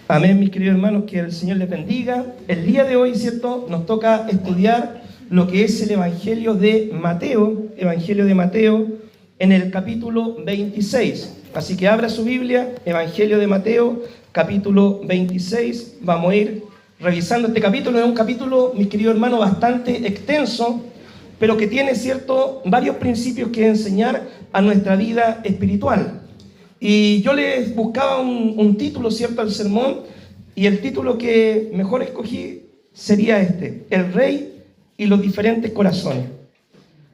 Amén, mis queridos hermanos, que el Señor les bendiga. El día de hoy, ¿cierto?, nos toca estudiar lo que es el Evangelio de Mateo, en el capítulo 26. Así que abra su Biblia, Evangelio de Mateo, capítulo 26. Vamos a ir revisando este capítulo. Es un capítulo, mis queridos hermanos, bastante extenso, pero que tiene, ¿cierto?, varios principios que enseñar a nuestra vida espiritual. Y yo les buscaba un título, ¿cierto?, al sermón, y el título que mejor escogí sería este: El Rey y los diferentes corazones.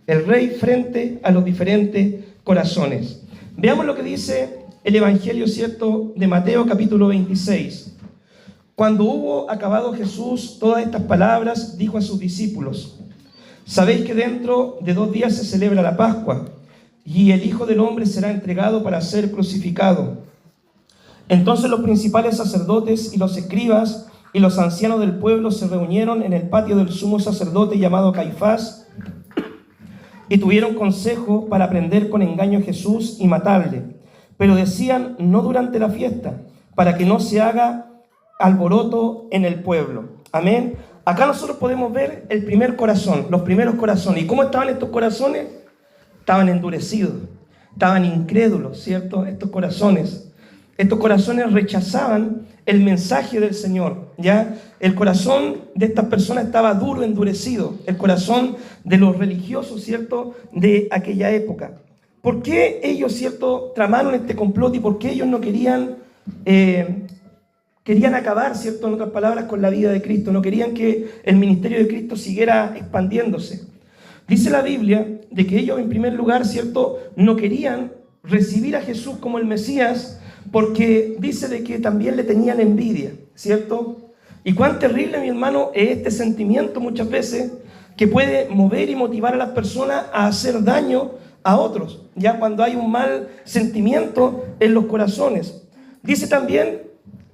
El Rey frente a los diferentes corazones. Veamos lo que dice el Evangelio, ¿cierto?, de Mateo, capítulo 26. Cuando hubo acabado Jesús todas estas palabras, dijo a sus discípulos: sabéis que dentro de 2 días se celebra la Pascua, y el Hijo del Hombre será entregado para ser crucificado. Entonces los principales sacerdotes y los escribas y los ancianos del pueblo se reunieron en el patio del sumo sacerdote llamado Caifás y tuvieron consejo para prender con engaño a Jesús y matarle. Pero decían: no durante la fiesta, para que no se haga alboroto en el pueblo. Amén. Acá nosotros podemos ver el primer corazón, los primeros corazones. ¿Y cómo estaban estos corazones? Estaban endurecidos, estaban incrédulos, ¿cierto? Estos corazones rechazaban el mensaje del Señor, ¿ya? El corazón de estas personas estaba duro, endurecido, el corazón de los religiosos, ¿cierto?, de aquella época. ¿Por qué ellos, ¿cierto?, tramaron este complot y por qué ellos no querían acabar, ¿cierto?, en otras palabras, con la vida de Cristo? No querían que el ministerio de Cristo siguiera expandiéndose. Dice la Biblia de que ellos, en primer lugar, ¿cierto?, no querían recibir a Jesús como el Mesías, porque dice de que también le tenían envidia, ¿cierto? Y cuán terrible, mi hermano, es este sentimiento muchas veces que puede mover y motivar a las personas a hacer daño a otros, ya cuando hay un mal sentimiento en los corazones. Dice también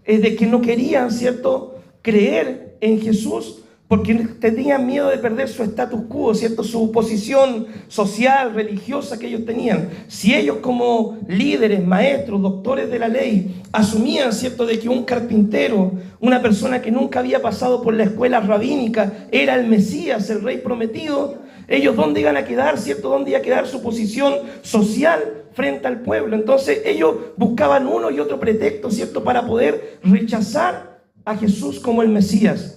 de que no querían, ¿cierto?, creer en Jesús porque tenían miedo de perder su status quo, ¿cierto?, su posición social, religiosa que ellos tenían. Si ellos, como líderes, maestros, doctores de la ley, asumían, ¿cierto?, de que un carpintero, una persona que nunca había pasado por la escuela rabínica, era el Mesías, el Rey prometido, ellos ¿dónde iban a quedar, ¿cierto?, dónde iba a quedar su posición social frente al pueblo? Entonces ellos buscaban uno y otro pretexto, ¿cierto?, para poder rechazar a Jesús como el Mesías.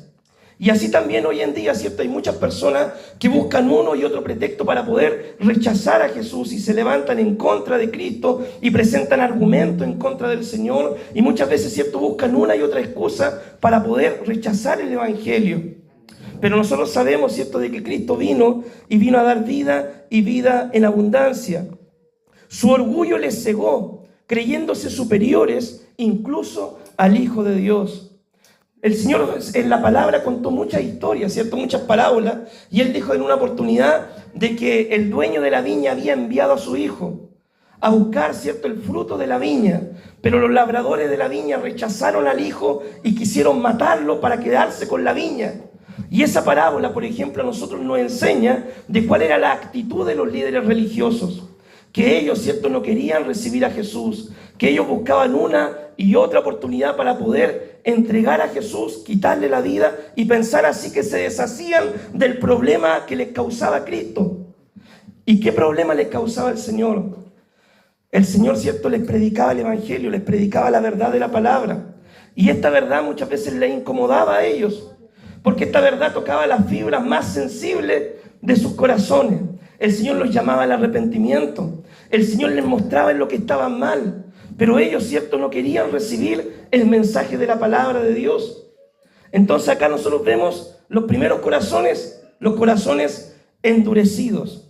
Y así también hoy en día, ¿cierto?, hay muchas personas que buscan uno y otro pretexto para poder rechazar a Jesús y se levantan en contra de Cristo y presentan argumentos en contra del Señor, y muchas veces, ¿cierto?, buscan una y otra excusa para poder rechazar el Evangelio. Pero nosotros sabemos, ¿cierto?, de que Cristo vino a dar vida y vida en abundancia. Su orgullo les cegó, creyéndose superiores incluso al Hijo de Dios. El Señor en la palabra contó muchas historias, ¿cierto?, muchas parábolas, y Él dijo en una oportunidad de que el dueño de la viña había enviado a su hijo a buscar, ¿cierto?, el fruto de la viña, pero los labradores de la viña rechazaron al hijo y quisieron matarlo para quedarse con la viña. Y esa parábola, por ejemplo, a nosotros nos enseña de cuál era la actitud de los líderes religiosos, que ellos, ¿cierto?, no querían recibir a Jesús, que ellos buscaban una y otra oportunidad para poder entregar a Jesús, quitarle la vida y pensar así que se deshacían del problema que les causaba Cristo. ¿Y qué problema les causaba el Señor? El Señor, ¿cierto?, les predicaba el Evangelio, les predicaba la verdad de la palabra. Y esta verdad muchas veces les incomodaba a ellos, porque esta verdad tocaba las fibras más sensibles de sus corazones. El Señor los llamaba al arrepentimiento. El Señor les mostraba en lo que estaban mal. Pero ellos, ¿cierto?, no querían recibir el mensaje de la palabra de Dios. Entonces acá nosotros vemos los primeros corazones, los corazones endurecidos.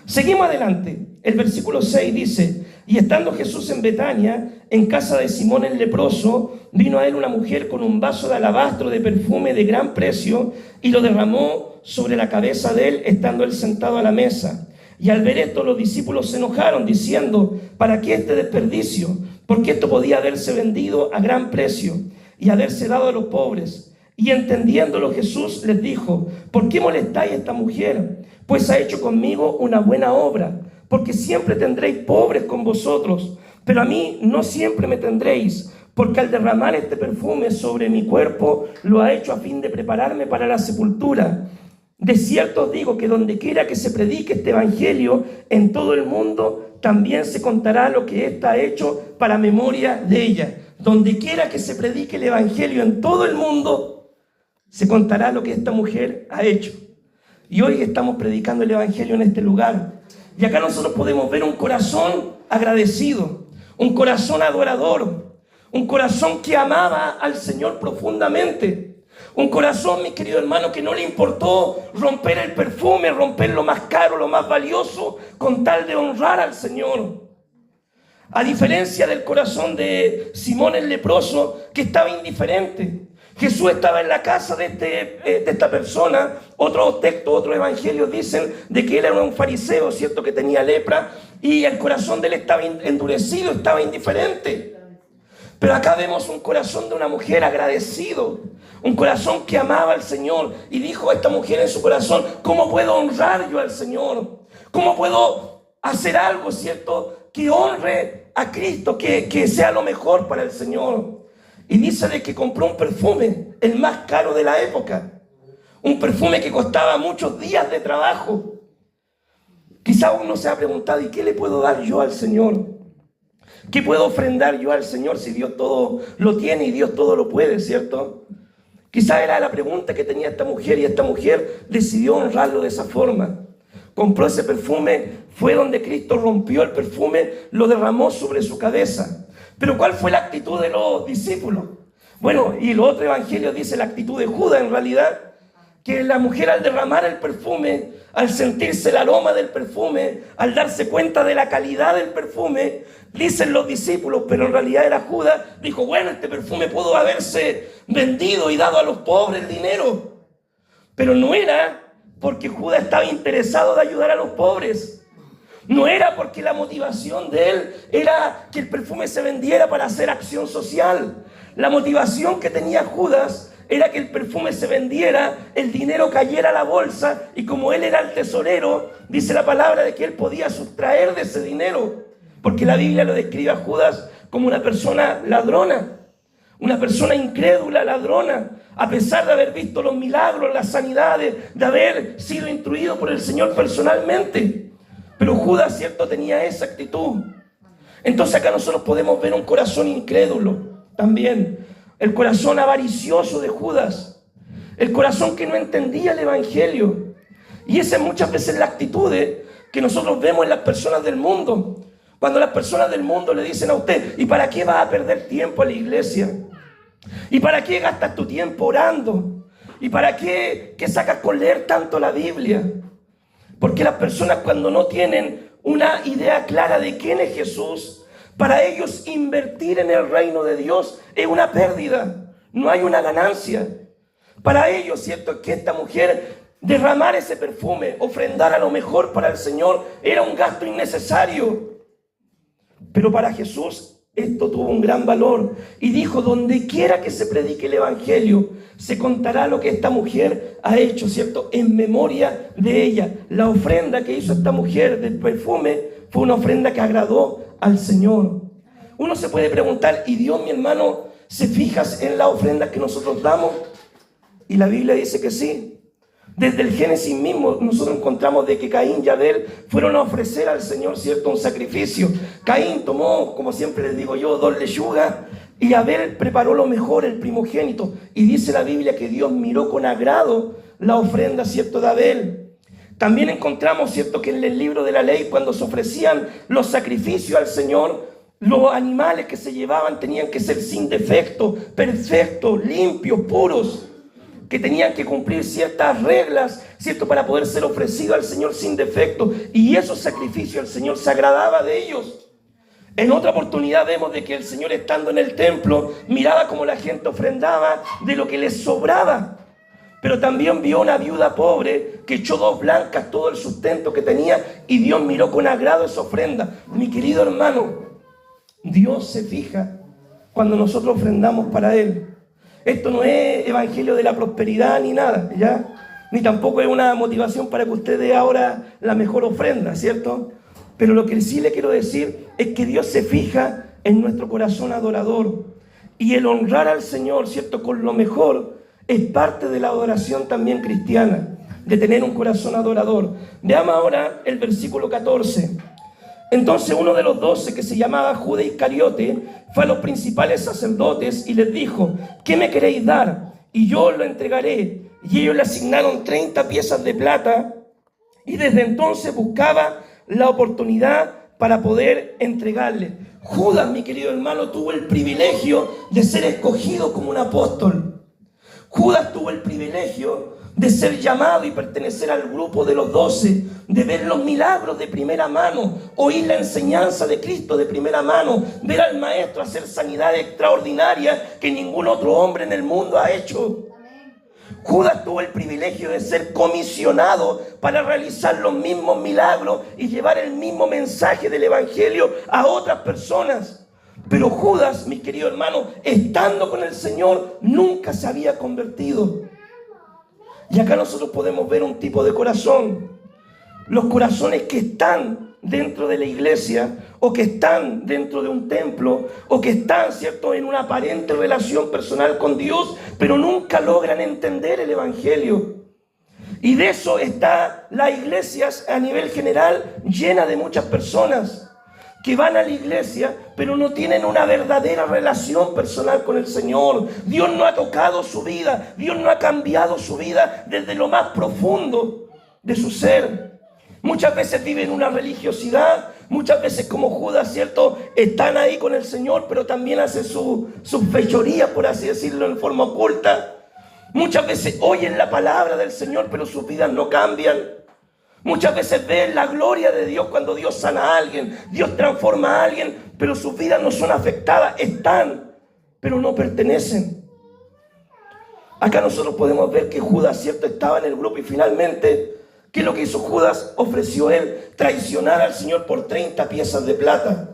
Seguimos adelante. El versículo 6 dice: y estando Jesús en Betania, en casa de Simón el leproso, vino a él una mujer con un vaso de alabastro de perfume de gran precio y lo derramó sobre la cabeza de él, estando él sentado a la mesa. Y al ver esto, los discípulos se enojaron, diciendo: ¿para qué este desperdicio? Porque esto podía haberse vendido a gran precio y haberse dado a los pobres. Y entendiéndolo, Jesús les dijo: ¿por qué molestáis a esta mujer? Pues ha hecho conmigo una buena obra. Porque siempre tendréis pobres con vosotros, pero a mí no siempre me tendréis. porque al derramar este perfume sobre mi cuerpo, lo ha hecho a fin de prepararme para la sepultura. De cierto os digo que donde quiera que se predique este evangelio en todo el mundo, también se contará lo que ésta ha hecho para memoria de ella. Donde quiera que se predique el evangelio en todo el mundo, se contará lo que esta mujer ha hecho. Y hoy estamos predicando el evangelio en este lugar. Y acá nosotros podemos ver un corazón agradecido, un corazón adorador, un corazón que amaba al Señor profundamente. Un corazón, mi querido hermano, que no le importó romper el perfume, romper lo más caro, lo más valioso, con tal de honrar al Señor. A diferencia del corazón de Simón el leproso, que estaba indiferente. Jesús estaba en la casa de esta persona. Otros textos, otros evangelios dicen de que él era un fariseo, ¿cierto?, que tenía lepra, y el corazón de él estaba endurecido, estaba indiferente. Pero acá vemos un corazón de una mujer agradecido, un corazón que amaba al Señor, y dijo esta mujer en su corazón: ¿cómo puedo honrar yo al Señor? ¿Cómo puedo hacer algo, cierto, que honre a Cristo, que sea lo mejor para el Señor? Y dice de que compró un perfume, el más caro de la época, un perfume que costaba muchos días de trabajo. Quizá uno se ha preguntado: ¿y qué le puedo dar yo al Señor? ¿Qué puedo ofrendar yo al Señor si Dios todo lo tiene y Dios todo lo puede, ¿cierto? Quizá era la pregunta que tenía esta mujer, y esta mujer decidió honrarlo de esa forma. Compró ese perfume, fue donde Cristo rompió el perfume, lo derramó sobre su cabeza. Pero ¿cuál fue la actitud de los discípulos? Bueno, y el otro evangelio dice la actitud de Judas en realidad, que la mujer al derramar el perfume, al sentirse el aroma del perfume, al darse cuenta de la calidad del perfume, dicen los discípulos, pero en realidad era Judas, dijo: bueno, este perfume pudo haberse vendido y dado a los pobres el dinero. Pero no era porque Judas estaba interesado de ayudar a los pobres. No era porque la motivación de él era que el perfume se vendiera para hacer acción social. La motivación que tenía Judas era que el perfume se vendiera, el dinero cayera a la bolsa, y como él era el tesorero, dice la palabra de que él podía sustraer de ese dinero, porque la Biblia lo describe a Judas como una persona ladrona, una persona incrédula, ladrona, a pesar de haber visto los milagros, las sanidades, de haber sido instruido por el Señor personalmente. Pero Judas, cierto, tenía esa actitud. Entonces acá nosotros podemos ver un corazón incrédulo también. El corazón avaricioso de Judas, el corazón que no entendía el evangelio. Y esa es muchas veces la actitud que nosotros vemos en las personas del mundo. Cuando las personas del mundo le dicen a usted: ¿y para qué vas a perder tiempo a la iglesia? ¿Y para qué gastas tu tiempo orando? ¿Y para qué sacas con leer tanto la Biblia? Porque las personas, cuando no tienen una idea clara de quién es Jesús, para ellos invertir en el reino de Dios es una pérdida, no hay una ganancia. Para ellos, cierto, es que esta mujer derramar ese perfume, ofrendar a lo mejor para el Señor, era un gasto innecesario. Pero para Jesús esto tuvo un gran valor, y dijo: donde quiera que se predique el evangelio, se contará lo que esta mujer ha hecho, ¿cierto?, en memoria de ella. La ofrenda que hizo esta mujer del perfume fue una ofrenda que agradó al Señor. Uno se puede preguntar: ¿y Dios, mi hermano, se fija en las ofrendas que nosotros damos? Y la Biblia dice que sí. Desde el Génesis mismo nosotros encontramos de que Caín y Abel fueron a ofrecer al Señor, ¿cierto?, un sacrificio. Caín tomó, como siempre les digo yo, 2 lechugas, y Abel preparó lo mejor, el primogénito. Y dice la Biblia que Dios miró con agrado la ofrenda, ¿cierto?, de Abel. También encontramos, ¿cierto?, que en el libro de la ley, cuando se ofrecían los sacrificios al Señor, los animales que se llevaban tenían que ser sin defecto, perfectos, limpios, puros, que tenían que cumplir ciertas reglas, ¿cierto?, para poder ser ofrecido al Señor sin defecto. Y esos sacrificios el Señor se agradaba de ellos. En otra oportunidad vemos de que el Señor, estando en el templo, miraba cómo la gente ofrendaba de lo que les sobraba. Pero también vio una viuda pobre que echó 2 blancas, todo el sustento que tenía, y Dios miró con agrado esa ofrenda. Mi querido hermano, Dios se fija cuando nosotros ofrendamos para Él. Esto no es evangelio de la prosperidad ni nada, ¿ya? Ni tampoco es una motivación para que usted dé ahora la mejor ofrenda, ¿cierto? Pero lo que sí le quiero decir es que Dios se fija en nuestro corazón adorador. Y el honrar al Señor, ¿cierto?, con lo mejor, es parte de la adoración también cristiana, de tener un corazón adorador. Veamos ahora el versículo 14. Entonces uno de los 12, que se llamaba Judas Iscariote, fue a los principales sacerdotes y les dijo: ¿qué me queréis dar? Y yo os lo entregaré. Y ellos le asignaron 30 piezas de plata, y desde entonces buscaba la oportunidad para poder entregarle. Judas, mi querido hermano, tuvo el privilegio de ser escogido como un apóstol. Judas tuvo el privilegio de ser llamado y pertenecer al grupo de los 12, de ver los milagros de primera mano, oír la enseñanza de Cristo de primera mano, ver al Maestro hacer sanidades extraordinarias que ningún otro hombre en el mundo ha hecho. Judas tuvo el privilegio de ser comisionado para realizar los mismos milagros y llevar el mismo mensaje del Evangelio a otras personas. Pero Judas, mi querido hermano, estando con el Señor, nunca se había convertido. Y acá nosotros podemos ver un tipo de corazón. Los corazones que están dentro de la iglesia, o que están dentro de un templo, o que están, ¿cierto?, en una aparente relación personal con Dios, pero nunca logran entender el Evangelio. Y de eso está las iglesias a nivel general llena de muchas personas que van a la iglesia, pero no tienen una verdadera relación personal con el Señor. Dios no ha tocado su vida, Dios no ha cambiado su vida desde lo más profundo de su ser. Muchas veces viven una religiosidad, muchas veces como Judas, ¿cierto?, están ahí con el Señor, pero también hacen sus fechorías, por así decirlo, en forma oculta. Muchas veces oyen la palabra del Señor, pero sus vidas no cambian. Muchas veces ven la gloria de Dios cuando Dios sana a alguien, Dios transforma a alguien, pero sus vidas no son afectadas, están, pero no pertenecen. Acá nosotros podemos ver que Judas, ¿cierto?, estaba en el grupo y finalmente, ¿qué es lo que hizo Judas? Ofreció él traicionar al Señor por 30 piezas de plata.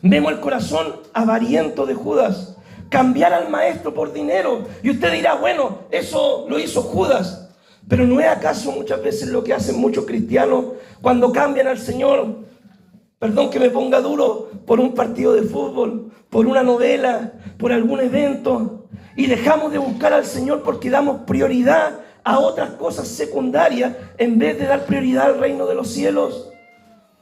Vemos el corazón avariento de Judas, cambiar al Maestro por dinero. Y usted dirá, bueno, eso lo hizo Judas. Pero ¿no es acaso muchas veces lo que hacen muchos cristianos cuando cambian al Señor? Perdón que me ponga duro, por un partido de fútbol, por una novela, por algún evento. Y dejamos de buscar al Señor porque damos prioridad a otras cosas secundarias en vez de dar prioridad al reino de los cielos.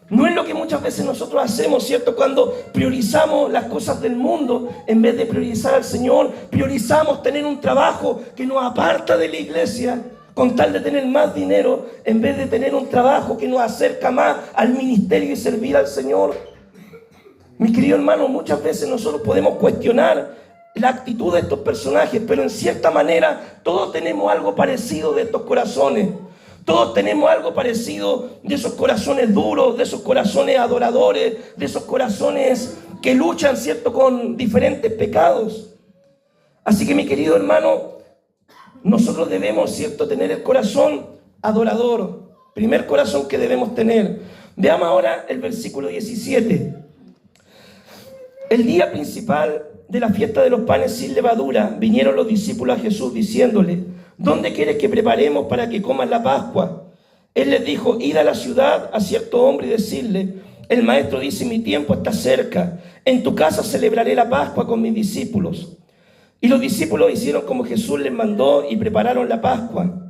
No es lo que muchas veces nosotros hacemos, ¿cierto? Cuando priorizamos las cosas del mundo en vez de priorizar al Señor. Priorizamos tener un trabajo que nos aparta de la iglesia con tal de tener más dinero, en vez de tener un trabajo que nos acerca más al ministerio y servir al Señor. Mi querido hermano, muchas veces nosotros podemos cuestionar la actitud de estos personajes, pero en cierta manera todos tenemos algo parecido de estos corazones. Todos tenemos algo parecido de esos corazones duros, de esos corazones adoradores, de esos corazones que luchan, ¿cierto?, con diferentes pecados. Así que, mi querido hermano, nosotros debemos, ¿cierto?, tener el corazón adorador. Primer corazón que debemos tener. Veamos ahora el versículo 17. El día principal de la fiesta de los panes sin levadura, vinieron los discípulos a Jesús diciéndole: ¿dónde quieres que preparemos para que coman la Pascua? Él les dijo: id a la ciudad a cierto hombre y decirle: el maestro dice, mi tiempo está cerca, en tu casa celebraré la Pascua con mis discípulos. Y los discípulos hicieron como Jesús les mandó y prepararon la Pascua.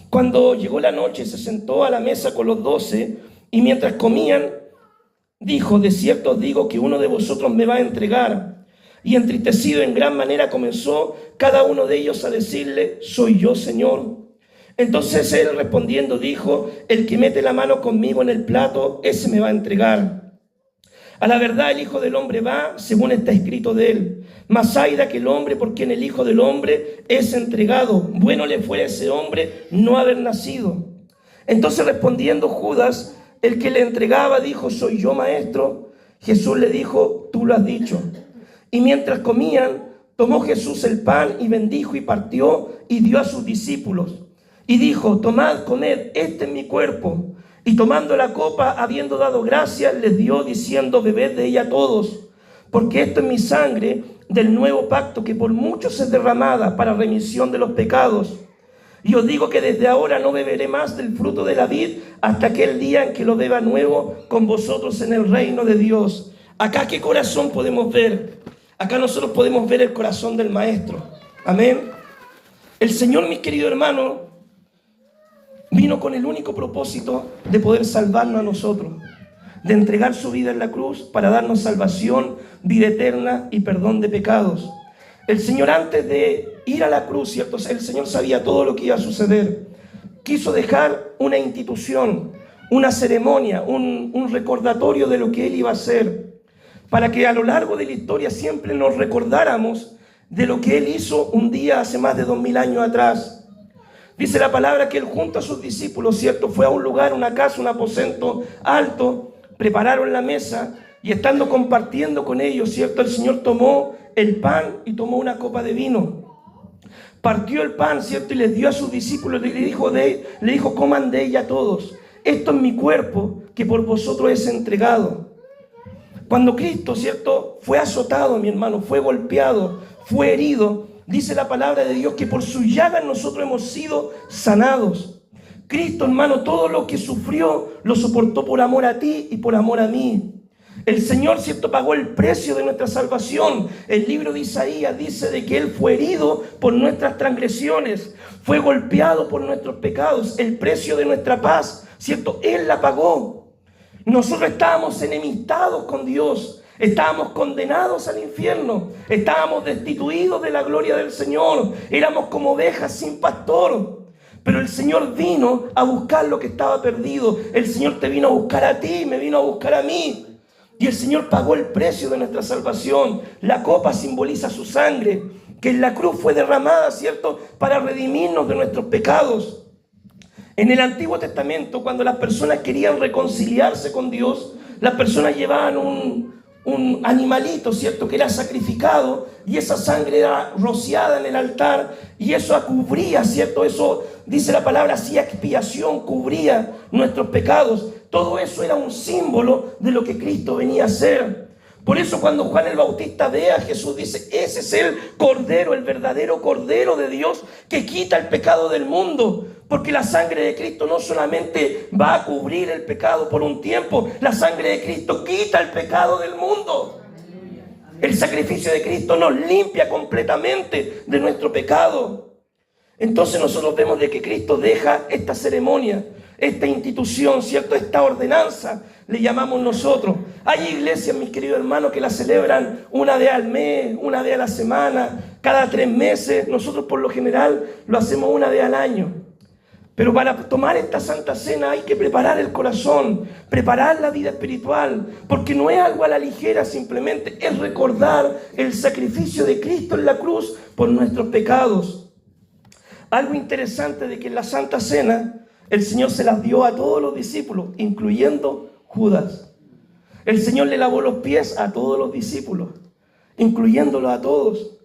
Cuando llegó la noche, se sentó a la mesa con los 12 y mientras comían, dijo: de cierto os digo que uno de vosotros me va a entregar. Y entristecido en gran manera comenzó cada uno de ellos a decirle: soy yo, Señor. Entonces él respondiendo dijo: el que mete la mano conmigo en el plato, ese me va a entregar. A la verdad el Hijo del Hombre va según está escrito de él. Mas ay de aquel hombre por quien el Hijo del Hombre es entregado. Bueno le fuera a ese hombre no haber nacido. Entonces respondiendo Judas, el que le entregaba, dijo: soy yo, maestro. Jesús le dijo: tú lo has dicho. Y mientras comían, tomó Jesús el pan y bendijo y partió y dio a sus discípulos. Y dijo: tomad, comed, este es mi cuerpo. Y tomando la copa, habiendo dado gracias, les dio diciendo: bebed de ella todos, porque esto es mi sangre del nuevo pacto que por muchos es derramada para remisión de los pecados. Y os digo que desde ahora no beberé más del fruto de la vid hasta aquel día en que lo beba nuevo con vosotros en el reino de Dios. Acá, ¿qué corazón podemos ver? Acá nosotros podemos ver el corazón del Maestro. Amén. El Señor, mis queridos hermanos, vino con el único propósito de poder salvarnos a nosotros, de entregar su vida en la cruz para darnos salvación, vida eterna y perdón de pecados. El Señor, antes de ir a la cruz, ¿cierto? El Señor sabía todo lo que iba a suceder. Quiso dejar una institución, una ceremonia, un recordatorio de lo que Él iba a hacer, para que a lo largo de la historia siempre nos recordáramos de lo que Él hizo un día hace más de 2000 años atrás. Dice la palabra que Él junto a sus discípulos, ¿cierto?, fue a un lugar, una casa, un aposento alto, prepararon la mesa y estando compartiendo con ellos, ¿cierto?, el Señor tomó el pan y tomó una copa de vino. Partió el pan, ¿cierto?, y les dio a sus discípulos, le dijo, coman de ella todos. Esto es mi cuerpo que por vosotros es entregado. Cuando Cristo, ¿cierto?, fue azotado, mi hermano, fue golpeado, fue herido, dice la palabra de Dios que por sus llagas nosotros hemos sido sanados. Cristo, hermano, todo lo que sufrió lo soportó por amor a ti y por amor a mí. El Señor, ¿cierto?, pagó el precio de nuestra salvación. El libro de Isaías dice de que Él fue herido por nuestras transgresiones, fue golpeado por nuestros pecados. El precio de nuestra paz, ¿cierto?, Él la pagó. Nosotros estábamos enemistados con Dios, estábamos condenados al infierno, estábamos destituidos de la gloria del Señor, éramos como ovejas sin pastor. Pero el Señor vino a buscar lo que estaba perdido. El Señor te vino a buscar a ti, me vino a buscar a mí. Y el Señor pagó el precio de nuestra salvación. La copa simboliza su sangre, que en la cruz fue derramada, ¿cierto?, para redimirnos de nuestros pecados. En el Antiguo Testamento, cuando las personas querían reconciliarse con Dios, las personas llevaban un animalito, ¿cierto?, que era sacrificado, y esa sangre era rociada en el altar, y eso cubría, ¿cierto? Eso, dice la palabra, hacía expiación, cubría nuestros pecados. Todo eso era un símbolo de lo que Cristo venía a hacer. Por eso cuando Juan el Bautista ve a Jesús, dice, ese es el Cordero, el verdadero Cordero de Dios que quita el pecado del mundo. Porque la sangre de Cristo no solamente va a cubrir el pecado por un tiempo, la sangre de Cristo quita el pecado del mundo. El sacrificio de Cristo nos limpia completamente de nuestro pecado. Entonces nosotros vemos de que Cristo deja esta ceremonia, esta institución, ¿cierto?, esta ordenanza, le llamamos nosotros. Hay iglesias, mis queridos hermanos, que la celebran una vez al mes, una vez a la semana, cada 3 meses. Nosotros por lo general lo hacemos una vez al año. Pero para tomar esta Santa Cena hay que preparar el corazón, preparar la vida espiritual, porque no es algo a la ligera simplemente, es recordar el sacrificio de Cristo en la cruz por nuestros pecados. Algo interesante de que en la Santa Cena el Señor se las dio a todos los discípulos, incluyendo Judas. El Señor le lavó los pies a todos los discípulos, incluyéndolos a todos.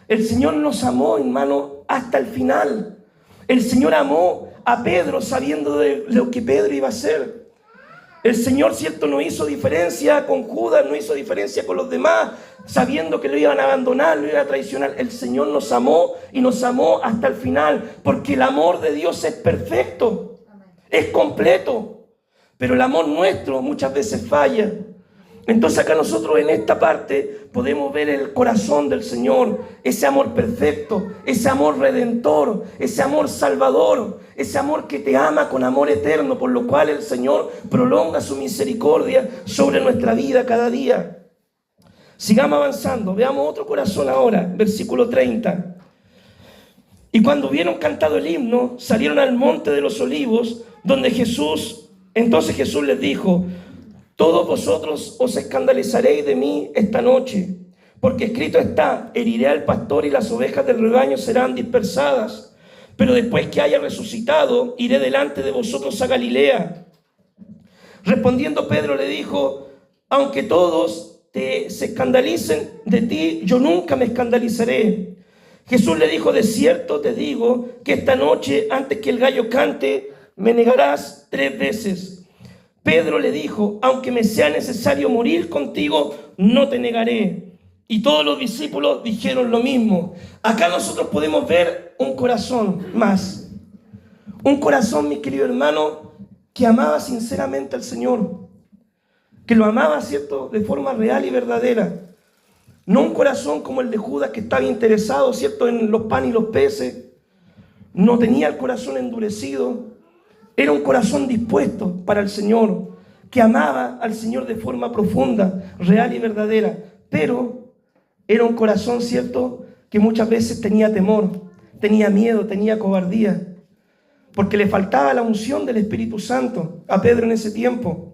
El Señor nos amó, hermano, hasta el final. El Señor amó a Pedro sabiendo de lo que Pedro iba a hacer. El Señor, ¿cierto?, no hizo diferencia con Judas, no hizo diferencia con los demás, sabiendo que lo iban a abandonar, lo iban a traicionar. El Señor nos amó y nos amó hasta el final, porque el amor de Dios es perfecto, es completo, pero el amor nuestro muchas veces falla. Entonces acá nosotros en esta parte podemos ver el corazón del Señor, ese amor perfecto, ese amor redentor, ese amor salvador, ese amor que te ama con amor eterno, por lo cual el Señor prolonga su misericordia sobre nuestra vida cada día. Sigamos avanzando, veamos otro corazón ahora, versículo 30. Y cuando hubieron cantado el himno, salieron al monte de los olivos, donde entonces Jesús les dijo: todos vosotros os escandalizaréis de mí esta noche, porque escrito está, heriré al pastor y las ovejas del rebaño serán dispersadas. Pero después que haya resucitado, iré delante de vosotros a Galilea. Respondiendo Pedro le dijo: aunque todos se escandalicen de ti, yo nunca me escandalizaré. Jesús le dijo: de cierto te digo que esta noche, antes que el gallo cante, me negarás 3 veces. Pedro le dijo: aunque me sea necesario morir contigo, no te negaré. Y todos los discípulos dijeron lo mismo. Acá nosotros podemos ver un corazón más. Un corazón, mi querido hermano, que amaba sinceramente al Señor. Que lo amaba, ¿cierto?, de forma real y verdadera. No un corazón como el de Judas, que estaba interesado, ¿cierto?, en los panes y los peces. No tenía el corazón endurecido. Era un corazón dispuesto para el Señor, que amaba al Señor de forma profunda, real y verdadera. Pero era un corazón, ¿cierto?, que muchas veces tenía temor, tenía miedo, tenía cobardía, porque le faltaba la unción del Espíritu Santo a Pedro en ese tiempo.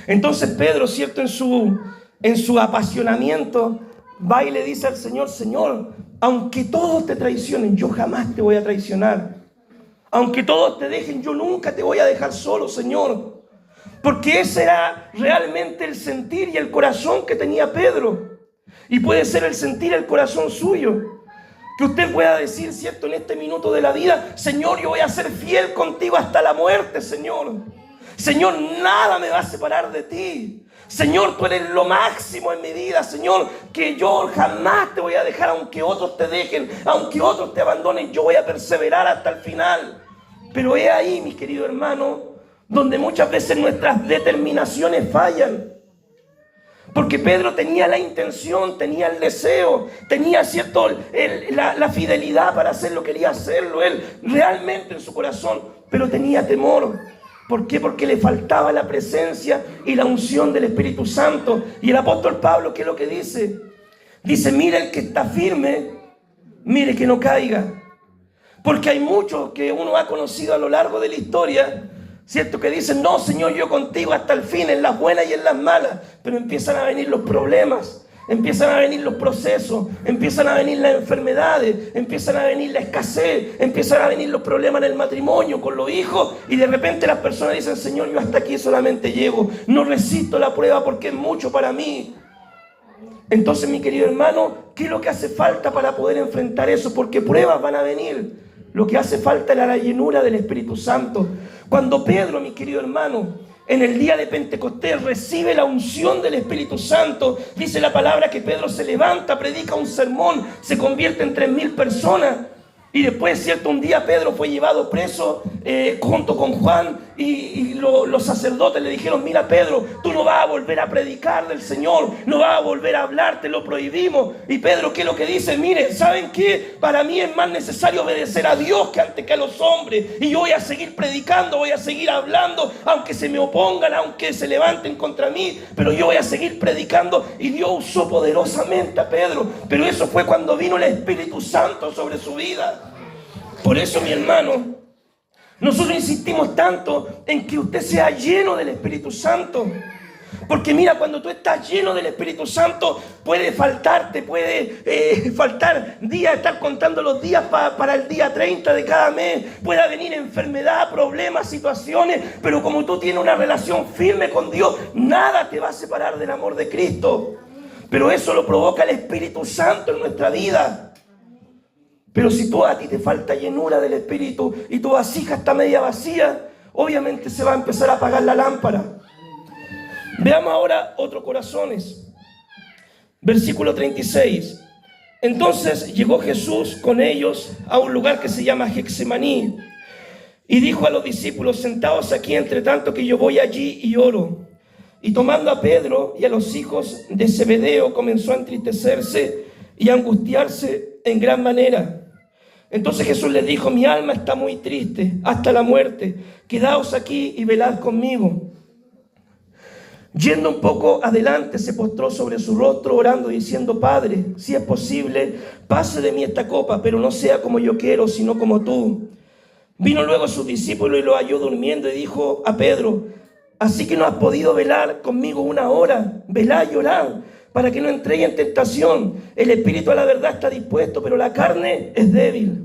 Entonces Pedro, ¿cierto?, en su apasionamiento, va y le dice al Señor: Señor, aunque todos te traicionen, yo jamás te voy a traicionar. Aunque todos te dejen, yo nunca te voy a dejar solo, Señor. Porque ese era realmente el sentir y el corazón que tenía Pedro. Y puede ser el sentir, el corazón suyo. Que usted pueda decir, ¿cierto?, en este minuto de la vida: Señor, yo voy a ser fiel contigo hasta la muerte, Señor. Señor, nada me va a separar de ti. Señor, tú eres lo máximo en mi vida, Señor, que yo jamás te voy a dejar, aunque otros te dejen, aunque otros te abandonen, yo voy a perseverar hasta el final. Pero es ahí, mi querido hermano, donde muchas veces nuestras determinaciones fallan. Porque Pedro tenía la intención, tenía el deseo, tenía, ¿cierto?, la fidelidad para hacer lo que quería hacerlo, él realmente en su corazón, pero tenía temor. ¿Por qué? Porque le faltaba la presencia y la unción del Espíritu Santo. Y el apóstol Pablo, ¿qué es lo que dice? Dice: mire el que está firme, mire que no caiga. Porque hay muchos que uno ha conocido a lo largo de la historia, ¿cierto?, que dicen: no, Señor, yo contigo hasta el fin, en las buenas y en las malas. Pero empiezan a venir los problemas, empiezan a venir los procesos, empiezan a venir las enfermedades, empiezan a venir la escasez, empiezan a venir los problemas en el matrimonio, con los hijos, y de repente las personas dicen: Señor, yo hasta aquí solamente llego, no resisto la prueba porque es mucho para mí. Entonces, mi querido hermano, ¿qué es lo que hace falta para poder enfrentar eso? Porque pruebas van a venir. Lo que hace falta es la llenura del Espíritu Santo. Cuando Pedro, mi querido hermano, en el día de Pentecostés recibe la unción del Espíritu Santo, dice la palabra que Pedro se levanta, predica un sermón, se convierte en 3.000 personas. Y después, ¿cierto?, un día Pedro fue llevado preso junto con Juan, y los sacerdotes le dijeron: mira, Pedro, tú no vas a volver a predicar del Señor, no vas a volver a hablar, te lo prohibimos. Y Pedro, ¿qué es lo que dice? Mire, ¿saben qué? Para mí es más necesario obedecer a Dios que antes que a los hombres, y yo voy a seguir predicando, voy a seguir hablando, aunque se me opongan, aunque se levanten contra mí, pero yo voy a seguir predicando. Y Dios usó poderosamente a Pedro, pero eso fue cuando vino el Espíritu Santo sobre su vida. Por eso, mi hermano, nosotros insistimos tanto en que usted sea lleno del Espíritu Santo. Porque mira, cuando tú estás lleno del Espíritu Santo, puede faltarte, puede faltar días, estar contando los días para el día 30 de cada mes. Pueda venir enfermedad, problemas, situaciones, pero como tú tienes una relación firme con Dios, nada te va a separar del amor de Cristo. Pero eso lo provoca el Espíritu Santo en nuestra vida. Pero si a ti te falta llenura del Espíritu y tu vasija está media vacía, obviamente se va a empezar a apagar la lámpara. Veamos ahora otros corazones. Versículo 36. Entonces llegó Jesús con ellos a un lugar que se llama Getsemaní, y dijo a los discípulos: sentaos aquí entre tanto que yo voy allí y oro. Y tomando a Pedro y a los hijos de Zebedeo, comenzó a entristecerse y a angustiarse en gran manera. Entonces Jesús les dijo: mi alma está muy triste hasta la muerte, quedaos aquí y velad conmigo. Yendo un poco adelante, se postró sobre su rostro orando, diciendo: Padre, si es posible, pase de mí esta copa, pero no sea como yo quiero, sino como tú. Vino luego a sus discípulos y lo halló durmiendo, y dijo a Pedro: así que no has podido velar conmigo una hora, velad y orad, para que no entréis en tentación. El espíritu a la verdad está dispuesto, pero la carne es débil.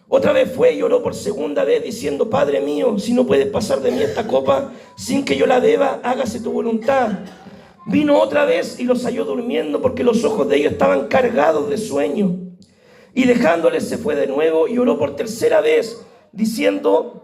Otra vez fue y oró por segunda vez, diciendo: Padre mío, si no puedes pasar de mí esta copa sin que yo la beba, hágase tu voluntad. Vino otra vez y los halló durmiendo, porque los ojos de ellos estaban cargados de sueño. Y dejándoles se fue de nuevo y oró por tercera vez, diciendo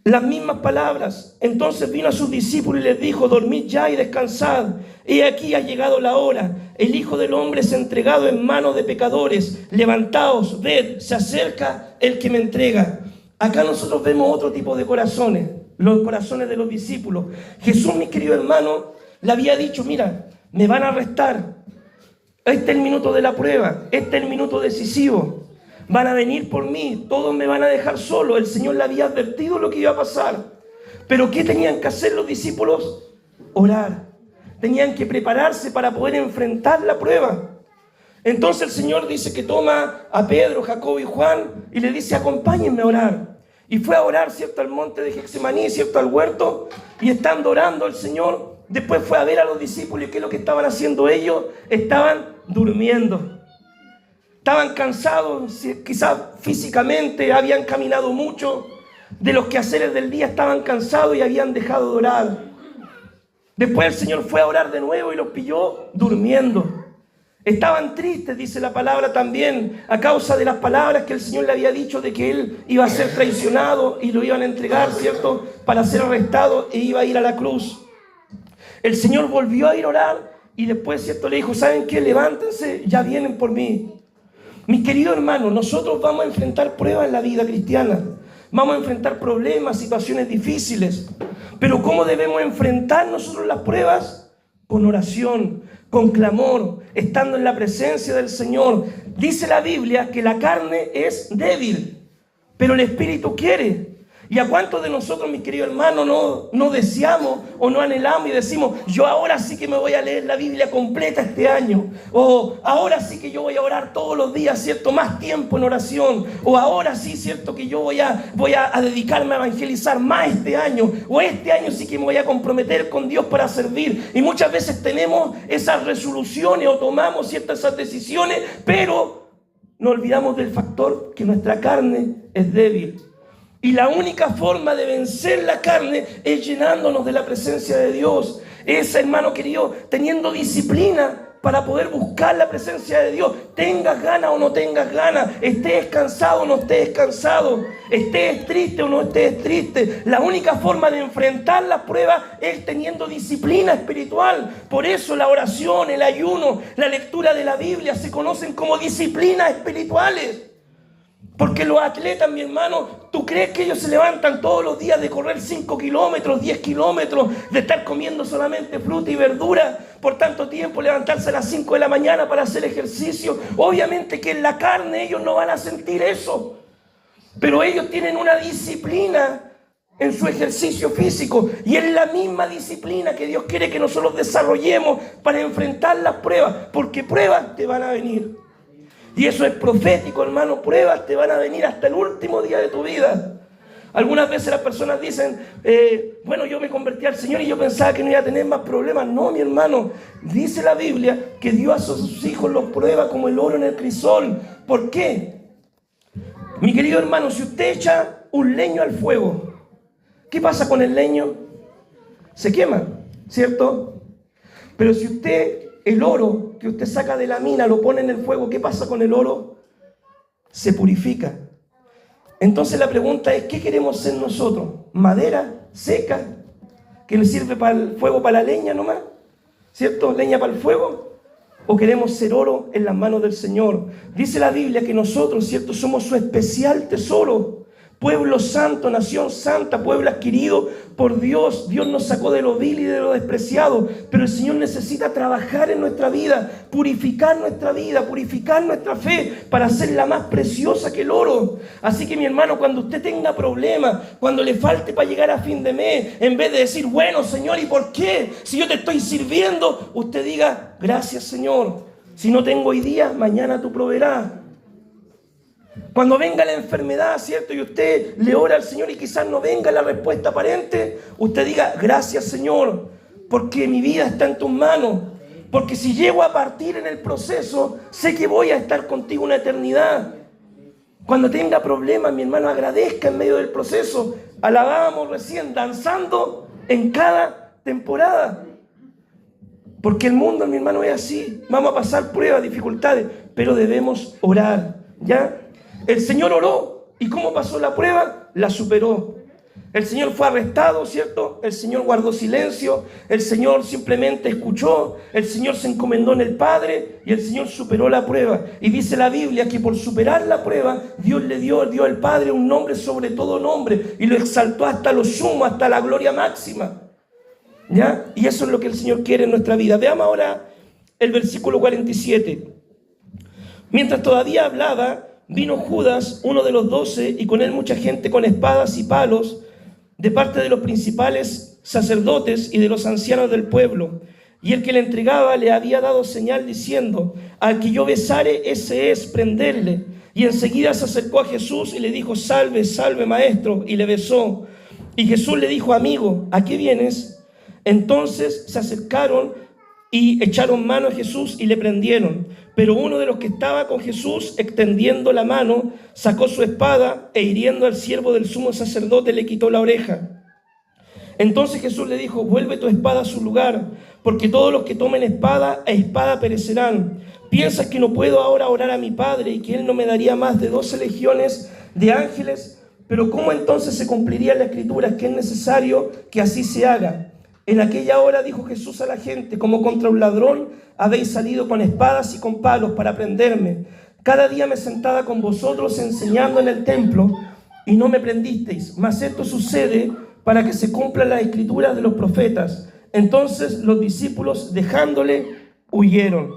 las mismas palabras. Entonces vino a sus discípulos y les dijo: dormid ya y descansad. He aquí ha llegado la hora. El Hijo del Hombre es entregado en manos de pecadores. Levantaos, ved, se acerca el que me entrega. Acá nosotros vemos otro tipo de corazones, los corazones de los discípulos. Jesús, mi querido hermano, le había dicho: mira, me van a arrestar, Este es el minuto de la prueba, este es el minuto decisivo. Van a venir por mí, todos me van a dejar solo. El Señor le había advertido lo que iba a pasar. Pero ¿qué tenían que hacer los discípulos? Orar. Tenían que prepararse para poder enfrentar la prueba. Entonces el Señor dice que toma a Pedro, Jacobo y Juan y le dice: acompáñenme a orar. Y fue a orar, ¿cierto?, al monte de Getsemaní, ¿cierto?, al huerto. Y estando orando el Señor, después fue a ver a los discípulos. ¿Y qué es lo que estaban haciendo ellos? Estaban durmiendo. Estaban cansados, quizás físicamente, habían caminado mucho. De los quehaceres del día estaban cansados y habían dejado de orar. Después el Señor fue a orar de nuevo y los pilló durmiendo. Estaban tristes, dice la palabra también, a causa de las palabras que el Señor le había dicho de que Él iba a ser traicionado y lo iban a entregar, ¿cierto?, para ser arrestado e iba a ir a la cruz. El Señor volvió a ir a orar y después, ¿cierto?, le dijo: ¿saben qué? Levántense, ya vienen por mí. Mis queridos hermanos, nosotros vamos a enfrentar pruebas en la vida cristiana. Vamos a enfrentar problemas, situaciones difíciles. Pero ¿cómo debemos enfrentar nosotros las pruebas? Con oración, con clamor, estando en la presencia del Señor. Dice la Biblia que la carne es débil, pero el Espíritu quiere. ¿Y a cuántos de nosotros, mis queridos hermanos, no deseamos o no anhelamos y decimos: yo ahora sí que me voy a leer la Biblia completa este año? O ahora sí que yo voy a orar todos los días, ¿cierto?, más tiempo en oración. O ahora sí, ¿cierto?, que yo voy a dedicarme a evangelizar más este año. O este año sí que me voy a comprometer con Dios para servir. Y muchas veces tenemos esas resoluciones o tomamos ciertas esas decisiones, pero nos olvidamos del factor que nuestra carne es débil. Y la única forma de vencer la carne es llenándonos de la presencia de Dios. Es, hermano querido, teniendo disciplina para poder buscar la presencia de Dios. Tengas ganas o no tengas ganas, estés cansado o no estés cansado, estés triste o no estés triste. La única forma de enfrentar las pruebas es teniendo disciplina espiritual. Por eso la oración, el ayuno, la lectura de la Biblia se conocen como disciplinas espirituales. Porque los atletas, mi hermano, ¿tú crees que ellos se levantan todos los días de correr 5 kilómetros, 10 kilómetros, de estar comiendo solamente fruta y verdura por tanto tiempo, levantarse a las 5 de la mañana para hacer ejercicio? Obviamente que en la carne ellos no van a sentir eso. Pero ellos tienen una disciplina en su ejercicio físico. Y es la misma disciplina que Dios quiere que nosotros desarrollemos para enfrentar las pruebas. Porque pruebas te van a venir. Y eso es profético, hermano. Pruebas te van a venir hasta el último día de tu vida. Algunas veces las personas dicen: bueno, yo me convertí al Señor y yo pensaba que no iba a tener más problemas. No, mi hermano. Dice la Biblia que Dios a sus hijos los prueba como el oro en el crisol. ¿Por qué? Mi querido hermano, si usted echa un leño al fuego, ¿qué pasa con el leño? Se quema, ¿cierto? Pero si usted, el oro que usted saca de la mina, lo pone en el fuego, ¿qué pasa con el oro? Se purifica. Entonces la pregunta es: ¿qué queremos ser nosotros? ¿Madera seca que le sirve para el fuego, para la leña nomás? ¿Cierto? ¿Leña para el fuego? ¿O queremos ser oro en las manos del Señor? Dice la Biblia que nosotros, ¿cierto?, somos su especial tesoro. Pueblo santo, nación santa, pueblo adquirido por Dios. Dios nos sacó de lo vil y de lo despreciado. Pero el Señor necesita trabajar en nuestra vida, purificar nuestra vida, purificar nuestra fe para hacerla más preciosa que el oro. Así que, mi hermano, cuando usted tenga problemas, cuando le falte para llegar a fin de mes, en vez de decir: bueno, Señor, ¿y por qué? Si yo te estoy sirviendo, usted diga: gracias, Señor. Si no tengo hoy día, mañana tú proveerás. Cuando venga la enfermedad, ¿cierto?, y usted le ora al Señor y quizás no venga la respuesta aparente, usted diga: gracias, Señor, porque mi vida está en tus manos. Porque si llego a partir en el proceso, sé que voy a estar contigo una eternidad. Cuando tenga problemas, mi hermano, agradezca en medio del proceso. Alabábamos recién, danzando en cada temporada. Porque el mundo, mi hermano, es así. Vamos a pasar pruebas, dificultades, pero debemos orar, ¿ya? El Señor oró. ¿Y cómo pasó la prueba? La superó. El Señor fue arrestado, ¿cierto? El Señor guardó silencio. El Señor simplemente escuchó. El Señor se encomendó en el Padre. Y el Señor superó la prueba. Y dice la Biblia que por superar la prueba, Dios le dio al Padre un nombre sobre todo nombre. Y lo exaltó hasta lo sumo, hasta la gloria máxima, ¿ya? Y eso es lo que el Señor quiere en nuestra vida. Veamos ahora el versículo 47. Mientras todavía hablaba, vino Judas, uno de los 12, y con él mucha gente con espadas y palos, de parte de los principales sacerdotes y de los ancianos del pueblo. Y el que le entregaba le había dado señal diciendo: al que yo besare, ese es, prenderle. Y enseguida se acercó a Jesús y le dijo: salve, salve, maestro, y le besó. Y Jesús le dijo: amigo, ¿a qué vienes? Entonces se acercaron y echaron mano a Jesús y le prendieron. Pero uno de los que estaba con Jesús, extendiendo la mano, sacó su espada e hiriendo al siervo del sumo sacerdote le quitó la oreja. Entonces Jesús le dijo: vuelve tu espada a su lugar, porque todos los que tomen espada, a espada perecerán. ¿Piensas que no puedo ahora orar a mi Padre y que Él no me daría más de 12 legiones de ángeles? Pero ¿cómo entonces se cumpliría la Escritura que es necesario que así se haga? En aquella hora dijo Jesús a la gente: como contra un ladrón habéis salido con espadas y con palos para prenderme. Cada día me sentaba con vosotros enseñando en el templo y no me prendisteis. Mas esto sucede para que se cumplan las escrituras de los profetas. Entonces los discípulos, dejándole, huyeron.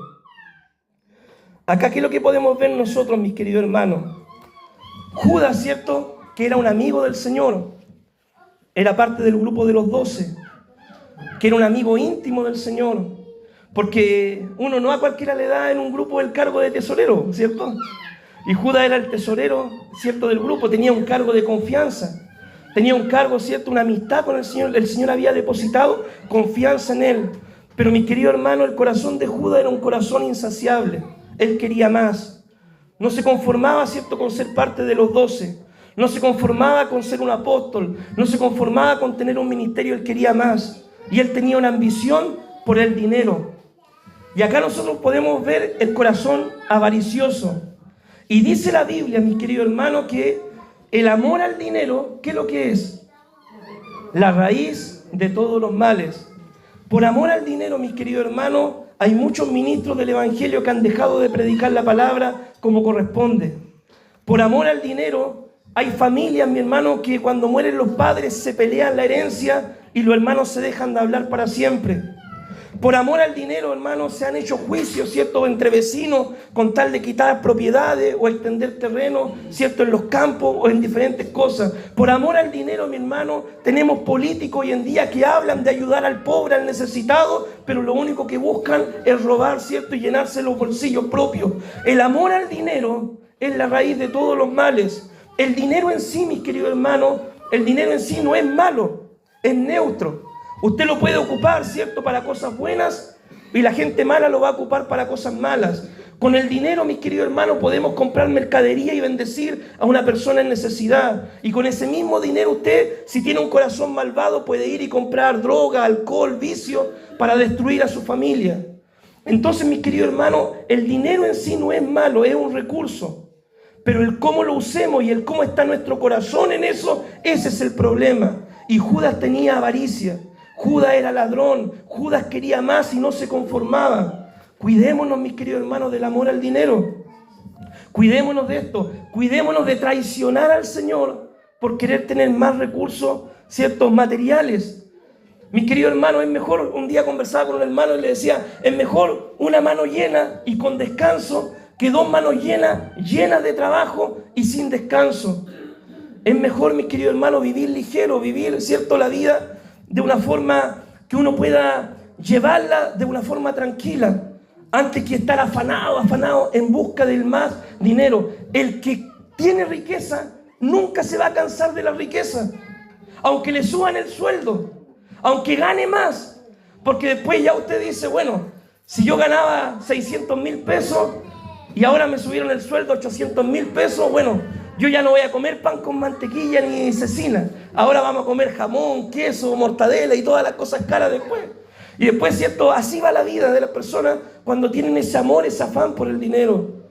Acá, ¿qué es lo que podemos ver nosotros, mis queridos hermanos? Judas, ¿cierto?, que era un amigo del Señor, era parte del grupo de los 12, que era un amigo íntimo del Señor, porque uno no a cualquiera le da en un grupo el cargo de tesorero, ¿cierto? Y Judas era el tesorero, ¿cierto?, del grupo, tenía un cargo de confianza. Tenía un cargo, ¿cierto?, una amistad con el Señor había depositado confianza en él. Pero mi querido hermano, el corazón de Judas era un corazón insaciable. Él quería más. No se conformaba, ¿cierto?, con ser parte de los 12. No se conformaba con ser un apóstol. No se conformaba con tener un ministerio. Él quería más. Y él tenía una ambición por el dinero. Y acá nosotros podemos ver el corazón avaricioso. Y dice la Biblia, mi querido hermano, que el amor al dinero, ¿qué es lo que es? La raíz de todos los males. Por amor al dinero, mis queridos hermanos, hay muchos ministros del Evangelio que han dejado de predicar la palabra como corresponde. Por amor al dinero, hay familias, mi hermano, que cuando mueren los padres se pelean la herencia y los hermanos se dejan de hablar para siempre. Por amor al dinero, hermanos, se han hecho juicios, ¿cierto?, entre vecinos con tal de quitar propiedades o extender terreno, ¿cierto?, en los campos o en diferentes cosas. Por amor al dinero, mi hermano, tenemos políticos hoy en día que hablan de ayudar al pobre, al necesitado, pero lo único que buscan es robar, ¿cierto?, y llenarse los bolsillos propios. El amor al dinero es la raíz de todos los males. El dinero en sí, mis queridos hermanos, el dinero en sí no es malo, es neutro. Usted lo puede ocupar, ¿cierto?, para cosas buenas, y la gente mala lo va a ocupar para cosas malas. Con el dinero, mis queridos hermanos, podemos comprar mercadería y bendecir a una persona en necesidad. Y con ese mismo dinero usted, si tiene un corazón malvado, puede ir y comprar droga, alcohol, vicio, para destruir a su familia. Entonces, mis queridos hermanos, el dinero en sí no es malo, es un recurso. Pero el cómo lo usemos y el cómo está nuestro corazón en eso, ese es el problema. Y Judas tenía avaricia. Judas era ladrón, Judas quería más y no se conformaba. Cuidémonos, mis queridos hermanos, del amor al dinero. Cuidémonos de esto, cuidémonos de traicionar al Señor por querer tener más recursos, ciertos materiales. Mis queridos hermanos, es mejor, un día conversaba con un hermano y le decía, es mejor una mano llena y con descanso que 2 manos llenas de trabajo y sin descanso. Es mejor, mis queridos hermanos, vivir ligero, vivir, ¿cierto?, la vida de una forma que uno pueda llevarla de una forma tranquila, antes que estar afanado en busca del más dinero. El que tiene riqueza nunca se va a cansar de la riqueza, aunque le suban el sueldo, aunque gane más, porque después ya usted dice, bueno, si yo ganaba 600,000 pesos y ahora me subieron el sueldo a 800,000 pesos, bueno, yo ya no voy a comer pan con mantequilla ni cecina. Ahora vamos a comer jamón, queso, mortadela y todas las cosas caras después. Y después, ¿cierto?, así va la vida de las personas cuando tienen ese amor, ese afán por el dinero.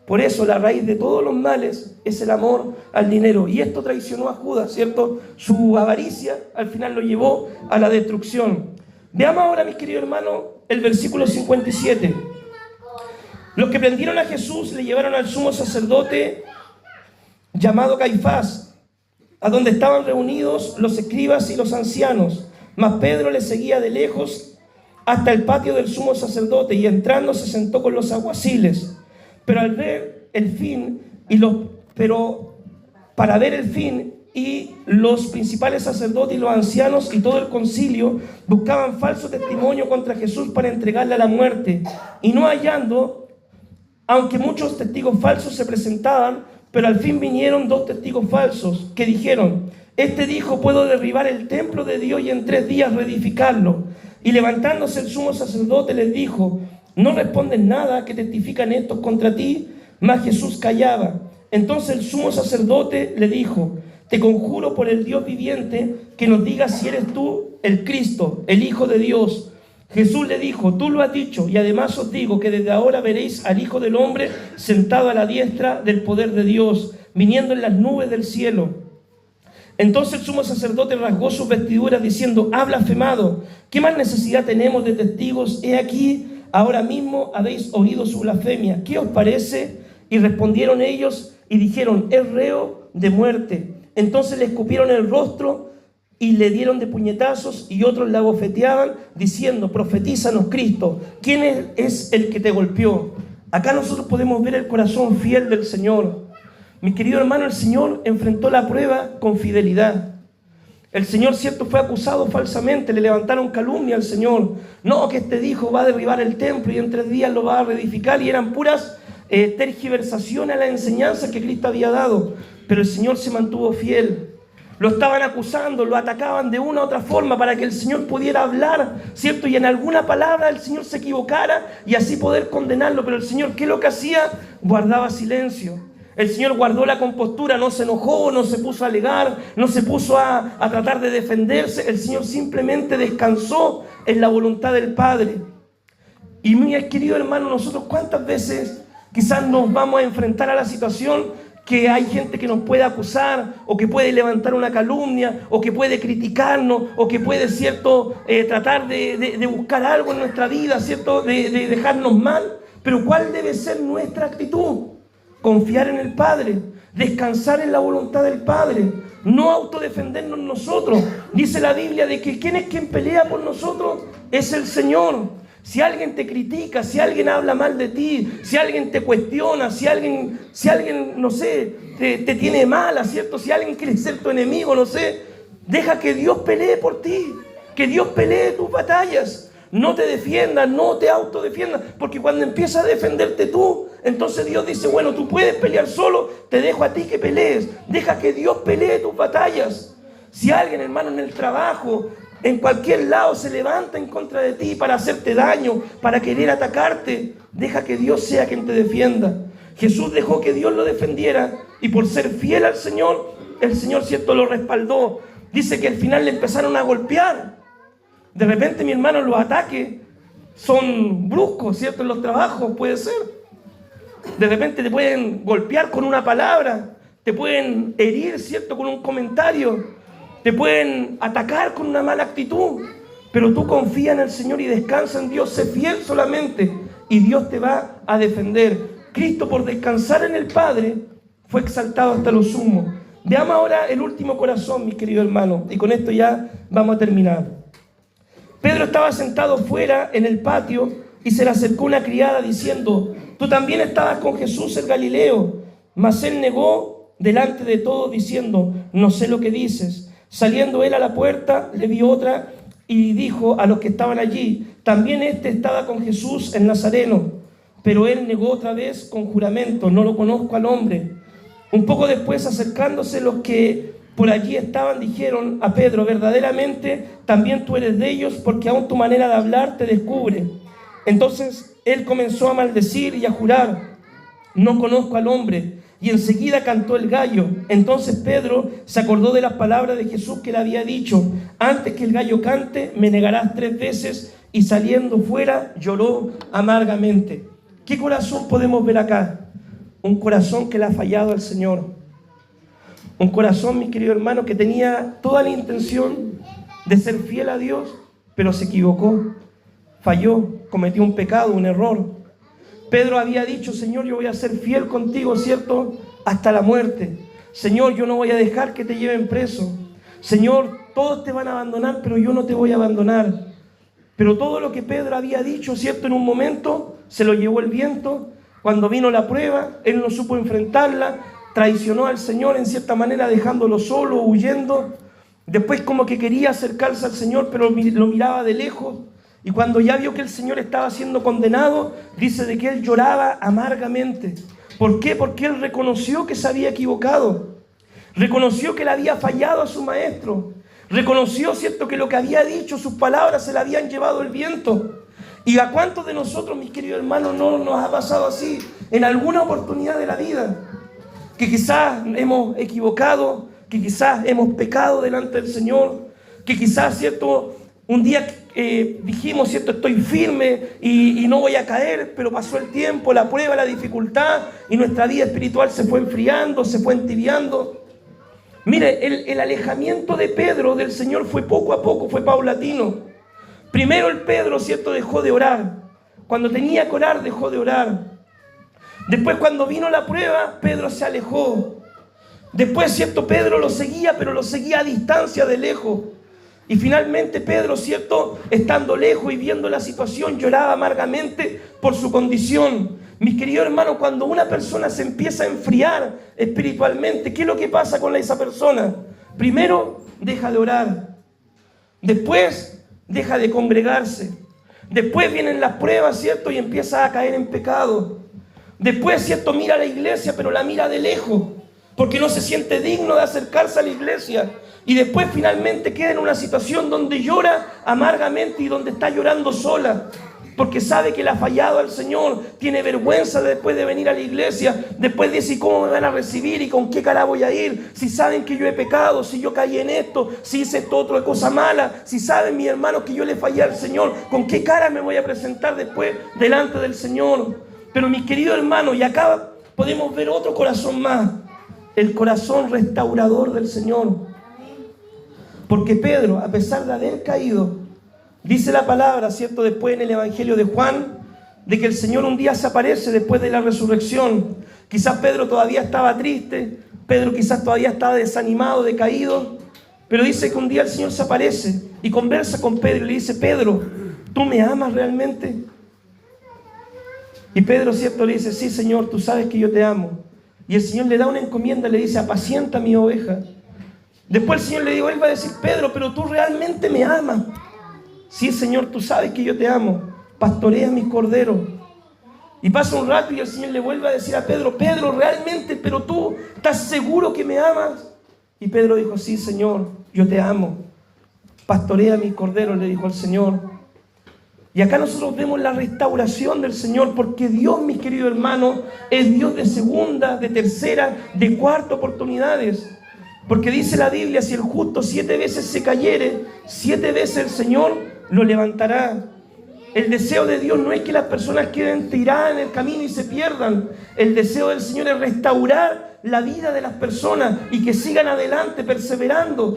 Por eso la raíz de todos los males es el amor al dinero. Y esto traicionó a Judas, ¿cierto? Su avaricia al final lo llevó a la destrucción. Veamos ahora, mis queridos hermanos, el versículo 57. Los que prendieron a Jesús le llevaron al sumo sacerdote llamado Caifás, a donde estaban reunidos los escribas y los ancianos. Mas Pedro le seguía de lejos, hasta el patio del sumo sacerdote, y entrando se sentó con los alguaciles. Pero al ver el fin, para ver el fin, y los principales sacerdotes y los ancianos y todo el concilio buscaban falso testimonio contra Jesús para entregarle a la muerte, y no hallando, aunque muchos testigos falsos se presentaban, pero al fin vinieron 2 testigos falsos que dijeron: este dijo, puedo derribar el templo de Dios y en 3 días reedificarlo. Y levantándose el sumo sacerdote les dijo: no responden nada que testifican estos contra ti. Mas Jesús callaba. Entonces el sumo sacerdote le dijo: te conjuro por el Dios viviente que nos digas si eres tú el Cristo, el Hijo de Dios. Jesús le dijo: tú lo has dicho, y además os digo que desde ahora veréis al Hijo del Hombre sentado a la diestra del poder de Dios, viniendo en las nubes del cielo. Entonces el sumo sacerdote rasgó sus vestiduras diciendo: ha blasfemado. ¿Qué más necesidad tenemos de testigos? He aquí, ahora mismo habéis oído su blasfemia. ¿Qué os parece? Y respondieron ellos y dijeron: es reo de muerte. Entonces le escupieron el rostro y le dieron de puñetazos, y otros la abofeteaban diciendo: profetízanos, Cristo, ¿quién es el que te golpeó? Acá nosotros podemos ver el corazón fiel del Señor. Mi querido hermano, el Señor enfrentó la prueba con fidelidad. El Señor, cierto, fue acusado falsamente, le levantaron calumnia al Señor. No, que este dijo va a derribar el templo y en 3 días lo va a reedificar, y eran puras tergiversaciones a la enseñanza que Cristo había dado. Pero el Señor se mantuvo fiel. Lo estaban acusando, lo atacaban de una u otra forma para que el Señor pudiera hablar, ¿cierto? Y en alguna palabra el Señor se equivocara y así poder condenarlo. Pero el Señor, ¿qué es lo que hacía? Guardaba silencio. El Señor guardó la compostura, no se enojó, no se puso a alegar, no se puso a tratar de defenderse. El Señor simplemente descansó en la voluntad del Padre. Y mi querido hermano, nosotros cuántas veces quizás nos vamos a enfrentar a la situación que hay gente que nos puede acusar, o que puede levantar una calumnia, o que puede criticarnos, o que puede, ¿cierto?, tratar de buscar algo en nuestra vida, ¿cierto?, de dejarnos mal. Pero ¿cuál debe ser nuestra actitud? Confiar en el Padre, descansar en la voluntad del Padre, no autodefendernos nosotros. Dice la Biblia de que ¿quién es quien pelea por nosotros? Es el Señor. Si alguien te critica, si alguien habla mal de ti, si alguien te cuestiona, si alguien no sé, te tiene mala, ¿cierto? Si alguien quiere ser tu enemigo, no sé, deja que Dios pelee por ti, que Dios pelee tus batallas. No te defiendas, no te autodefiendas, porque cuando empiezas a defenderte tú, entonces Dios dice: bueno, tú puedes pelear solo, te dejo a ti que pelees. Deja que Dios pelee tus batallas. Si alguien, hermano, en el trabajo, en cualquier lado, se levanta en contra de ti para hacerte daño, para querer atacarte, deja que Dios sea quien te defienda. Jesús dejó que Dios lo defendiera, y por ser fiel al Señor, el Señor, cierto, lo respaldó. Dice que al final le empezaron a golpear. De repente, mi hermano, los ataques son bruscos, ¿cierto? En los trabajos puede ser. De repente te pueden golpear con una palabra, te pueden herir, ¿cierto?, con un comentario, te pueden atacar con una mala actitud. Pero tú confía en el Señor y descansa en Dios, sé fiel solamente, y Dios te va a defender. Cristo, por descansar en el Padre, fue exaltado hasta lo sumo. Veamos ahora el último corazón, mi querido hermano, y con esto ya vamos a terminar. Pedro estaba sentado fuera en el patio y se le acercó una criada diciendo: tú también estabas con Jesús el Galileo. Mas él negó delante de todos diciendo: no sé lo que dices. Saliendo él a la puerta, le vio otra y dijo a los que estaban allí: también este estaba con Jesús el Nazareno. Pero él negó otra vez con juramento: no lo conozco al hombre. Un poco después, acercándose los que por allí estaban, dijeron a Pedro: verdaderamente también tú eres de ellos, porque aún tu manera de hablar te descubre. Entonces él comenzó a maldecir y a jurar: no conozco al hombre. Y enseguida cantó el gallo. Entonces Pedro se acordó de las palabras de Jesús que le había dicho: antes que el gallo cante, me negarás 3 veces. Y saliendo fuera, lloró amargamente. ¿Qué corazón podemos ver acá? Un corazón que le ha fallado al Señor. Un corazón, mi querido hermano, que tenía toda la intención de ser fiel a Dios, pero se equivocó, falló, cometió un pecado, un error. Pedro había dicho: Señor, yo voy a ser fiel contigo, ¿cierto?, hasta la muerte. Señor, yo no voy a dejar que te lleven preso. Señor, todos te van a abandonar, pero yo no te voy a abandonar. Pero todo lo que Pedro había dicho, ¿cierto? En un momento se lo llevó el viento. Cuando vino la prueba, él no supo enfrentarla, traicionó al Señor en cierta manera, dejándolo solo, huyendo. Después como que quería acercarse al Señor, pero lo miraba de lejos. Y cuando ya vio que el Señor estaba siendo condenado, dice de que él lloraba amargamente. ¿Por qué? Porque él reconoció que se había equivocado. Reconoció que le había fallado a su maestro. Reconoció, ¿cierto?, que lo que había dicho, sus palabras se le habían llevado el viento. ¿Y a cuántos de nosotros, mis queridos hermanos, no nos ha pasado así en alguna oportunidad de la vida? Que quizás hemos equivocado, que quizás hemos pecado delante del Señor, que quizás, ¿cierto?, un día dijimos, ¿cierto?, estoy firme y no voy a caer, pero pasó el tiempo, la prueba, la dificultad, y nuestra vida espiritual se fue enfriando, se fue entibiando. Mire, el alejamiento de Pedro del Señor fue poco a poco, fue paulatino. Primero el Pedro, ¿cierto?, dejó de orar. Cuando tenía que orar, dejó de orar. Después, cuando vino la prueba, Pedro se alejó. Después, ¿cierto?, Pedro lo seguía, pero lo seguía a distancia, de lejos. Y finalmente Pedro, ¿cierto?, estando lejos y viendo la situación, lloraba amargamente por su condición. Mis queridos hermanos, cuando una persona se empieza a enfriar espiritualmente, ¿qué es lo que pasa con esa persona? Primero, deja de orar. Después, deja de congregarse. Después vienen las pruebas, ¿cierto?, y empieza a caer en pecado. Después, ¿cierto?, mira a la iglesia, pero la mira de lejos, porque no se siente digno de acercarse a la iglesia. Y después finalmente queda en una situación donde llora amargamente y donde está llorando sola, porque sabe que le ha fallado al Señor, tiene vergüenza después de venir a la iglesia, después dice, ¿y cómo me van a recibir? ¿Y con qué cara voy a ir? Si saben que yo he pecado, si yo caí en esto, si hice esto otra cosa mala, si saben mis hermanos que yo le fallé al Señor, ¿con qué cara me voy a presentar después delante del Señor? Pero mis queridos hermanos, y acá podemos ver otro corazón más, el corazón restaurador del Señor. Porque Pedro, a pesar de haber caído, dice la palabra, ¿cierto?, después en el Evangelio de Juan, de que el Señor un día se aparece después de la resurrección. Quizás Pedro todavía estaba triste, Pedro quizás todavía estaba desanimado, decaído, pero dice que un día el Señor se aparece y conversa con Pedro y le dice, Pedro, ¿tú me amas realmente? Y Pedro, ¿cierto?, le dice, sí, Señor, tú sabes que yo te amo. Y el Señor le da una encomienda, le dice, apacienta mi oveja. Después el Señor le dijo, él va a decir, Pedro, pero tú realmente me amas. Sí, Señor, tú sabes que yo te amo. Pastorea mis corderos. Y pasa un rato y el Señor le vuelve a decir a Pedro, Pedro, realmente, pero tú estás seguro que me amas. Y Pedro dijo, sí, Señor, yo te amo. Pastorea mis corderos, le dijo el Señor. Y acá nosotros vemos la restauración del Señor, porque Dios, mis queridos hermanos, es Dios de segunda, de tercera, de cuarta oportunidades. Porque dice la Biblia, si el justo 7 veces se cayere, 7 veces el Señor lo levantará. El deseo de Dios no es que las personas queden tiradas en el camino y se pierdan. El deseo del Señor es restaurar la vida de las personas y que sigan adelante perseverando.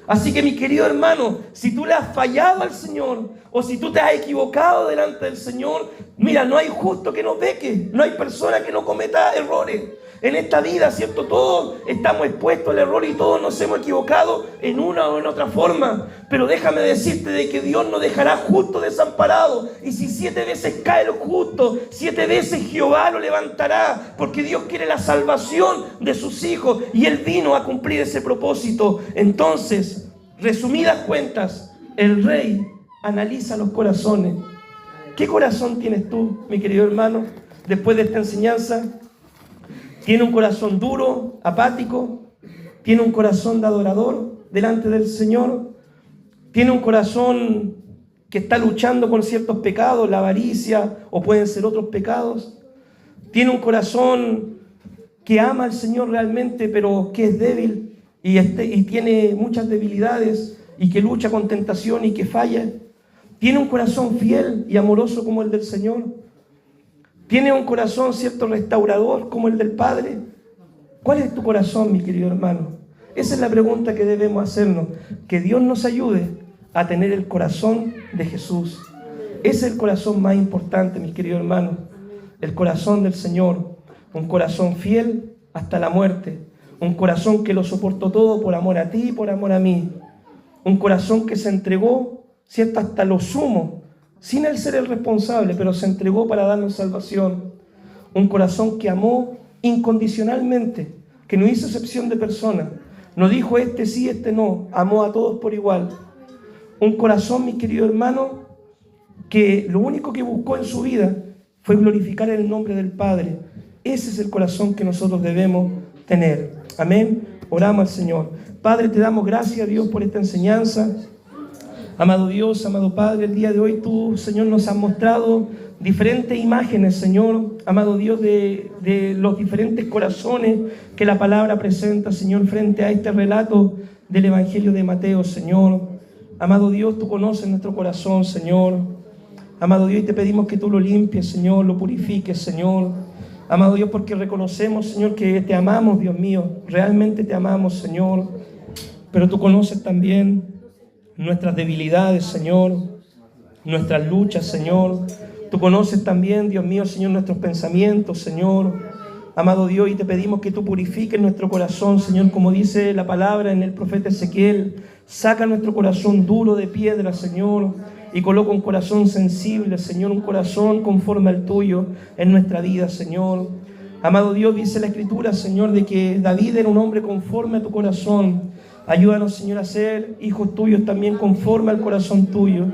Así que, mi querido hermano, si tú le has fallado al Señor o si tú te has equivocado delante del Señor, mira, no hay justo que no peque, no hay persona que no cometa errores. En esta vida, ¿cierto? Todos estamos expuestos al error y todos nos hemos equivocado en una o en otra forma. Pero déjame decirte de que Dios no dejará justo desamparado. Y si 7 veces cae el justo, 7 veces Jehová lo levantará. Porque Dios quiere la salvación de sus hijos y Él vino a cumplir ese propósito. Entonces, resumidas cuentas, el Rey analiza los corazones. ¿Qué corazón tienes tú, mi querido hermano, después de esta enseñanza? ¿Tiene un corazón duro, apático? ¿Tiene un corazón de adorador delante del Señor? ¿Tiene un corazón que está luchando con ciertos pecados, la avaricia o pueden ser otros pecados? ¿Tiene un corazón que ama al Señor realmente pero que es débil y tiene muchas debilidades y que lucha con tentación y que falla? ¿Tiene un corazón fiel y amoroso como el del Señor? ¿Tiene un corazón, cierto, restaurador como el del Padre? ¿Cuál es tu corazón, mi querido hermano? Esa es la pregunta que debemos hacernos. Que Dios nos ayude a tener el corazón de Jesús. Ese es el corazón más importante, mis queridos hermanos. El corazón del Señor. Un corazón fiel hasta la muerte. Un corazón que lo soportó todo por amor a ti y por amor a mí. Un corazón que se entregó, cierto, hasta lo sumo sin Él ser el responsable, pero se entregó para darnos salvación. Un corazón que amó incondicionalmente, que no hizo excepción de persona. No dijo este sí, este no. Amó a todos por igual. Un corazón, mi querido hermano, que lo único que buscó en su vida fue glorificar el nombre del Padre. Ese es el corazón que nosotros debemos tener. Amén. Oramos al Señor. Padre, te damos gracias, Dios, por esta enseñanza. Amado Dios, amado Padre, el día de hoy tú, Señor, nos has mostrado diferentes imágenes, Señor, amado Dios, de los diferentes corazones que la palabra presenta, Señor, frente a este relato del Evangelio de Mateo, Señor. Amado Dios, tú conoces nuestro corazón, Señor. Amado Dios, y te pedimos que tú lo limpies, Señor, lo purifiques, Señor. Amado Dios, porque reconocemos, Señor, que te amamos, Dios mío. Realmente te amamos, Señor. Pero tú conoces también nuestras debilidades, Señor. Nuestras luchas, Señor. Tú conoces también, Dios mío, Señor, nuestros pensamientos, Señor. Amado Dios, y te pedimos que tú purifiques nuestro corazón, Señor, como dice la palabra en el profeta Ezequiel. Saca nuestro corazón duro de piedra, Señor, y coloca un corazón sensible, Señor, un corazón conforme al tuyo en nuestra vida, Señor. Amado Dios, dice la Escritura, Señor, de que David era un hombre conforme a tu corazón. Ayúdanos, Señor, a ser hijos tuyos también conforme al corazón tuyo.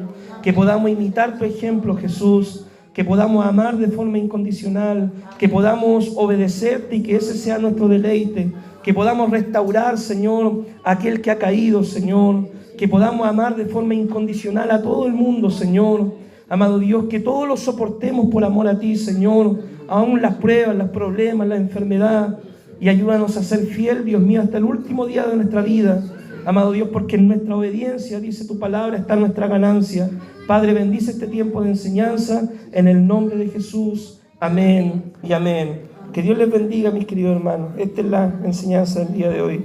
Que podamos imitar tu ejemplo, Jesús. Que podamos amar de forma incondicional. Que podamos obedecerte y que ese sea nuestro deleite. Que podamos restaurar, Señor, a aquel que ha caído, Señor. Que podamos amar de forma incondicional a todo el mundo, Señor. Amado Dios, que todos lo soportemos por amor a ti, Señor. Aún las pruebas, los problemas, la enfermedad. Y ayúdanos a ser fiel, Dios mío, hasta el último día de nuestra vida. Amado Dios, porque en nuestra obediencia, dice tu palabra, está nuestra ganancia. Padre, bendice este tiempo de enseñanza en el nombre de Jesús. Amén y amén. Que Dios les bendiga, mis queridos hermanos. Esta es la enseñanza del día de hoy.